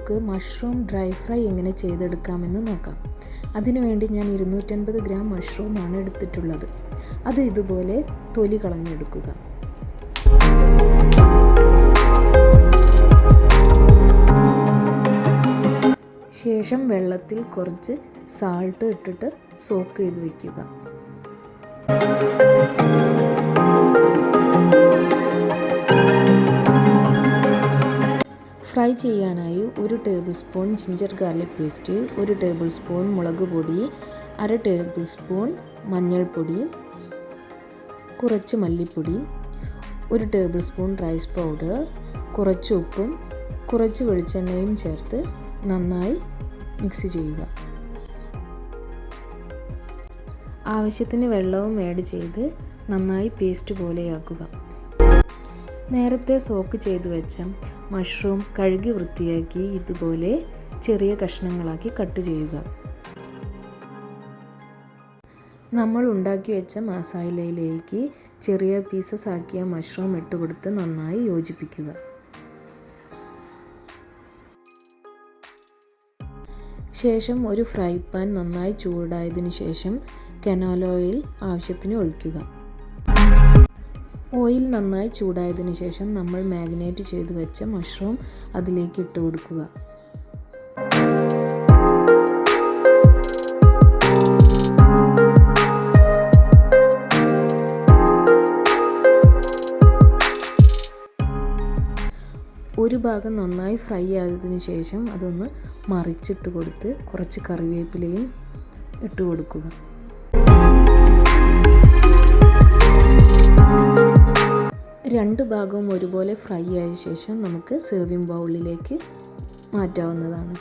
നമുക്ക് mushroom dry fry എങ്ങനെ ചെയ്തെടുക്കാമെന്ന് നോക്കാം. അതിനുവേണ്ടി ഞാൻ 250 ഗ്രാം മഷ്റൂമാണ് എടുത്തിട്ടുള്ളത്. അത് ഇതുപോലെ തൊലി കളഞ്ഞെടുക്കുക. ശേഷം വെള്ളത്തിൽ കുറച്ച് സാൾട്ട് ഇട്ടിട്ട് സോക്ക് ചെയ്ത് വയ്ക്കുക. ഫ്രൈ ചെയ്യാനായി 1 table spoon ginger garlic paste, 1 table spoon മുളക് പൊടി, 1/2 ടേബിൾ സ്പൂൺ മഞ്ഞൾപ്പൊടി, കുറച്ച് മല്ലിപ്പൊടി, 1 ടേബിൾ സ്പൂൺ റൈസ് പൗഡർ, കുറച്ച് ഉപ്പും കുറച്ച് വെളിച്ചെണ്ണയും ചേർത്ത് നന്നായി മിക്സ് ചെയ്യുക. ആവശ്യത്തിന് വെള്ളവും ആഡ് ചെയ്ത് നന്നായി പേസ്റ്റ് പോലെയാക്കുക. നേരത്തെ സോക്ക് ചെയ്ത് വെച്ച മഷ്റൂം കഴുകി വൃത്തിയാക്കി ഇതുപോലെ ചെറിയ കഷ്ണങ്ങളാക്കി കട്ട് ചെയ്യുക. നമ്മൾ ഉണ്ടാക്കി വെച്ച മസാലയിലേക്ക് ചെറിയ പീസസ് ആക്കിയ മഷ്റൂം ഇട്ടുകൊടുത്ത് നന്നായി യോജിപ്പിക്കുക. ശേഷം ഒരു ഫ്രൈ പാൻ നന്നായി ചൂടായതിനു ശേഷം കനോല ഓയിൽ ആവശ്യത്തിന് ഒഴിക്കുക. ഓയിൽ നന്നായി ചൂടായതിനു ശേഷം നമ്മൾ മാഗ്നേറ്റ് ചെയ്ത് വെച്ച മഷ്റൂം അതിലേക്ക് ഇട്ട് കൊടുക്കുക. ഒരു ഭാഗം നന്നായി ഫ്രൈ ആയതിനു ശേഷം അതൊന്ന് മറിച്ചിട്ട് കൊടുത്ത് കുറച്ച് കറിവേപ്പിലയും ഇട്ട് കൊടുക്കുക. രണ്ട് ഭാഗവും ഒരുപോലെ ഫ്രൈ ആയ ശേഷം നമുക്ക് സെർവിങ് ബൗളിലേക്ക് മാറ്റാവുന്നതാണ്.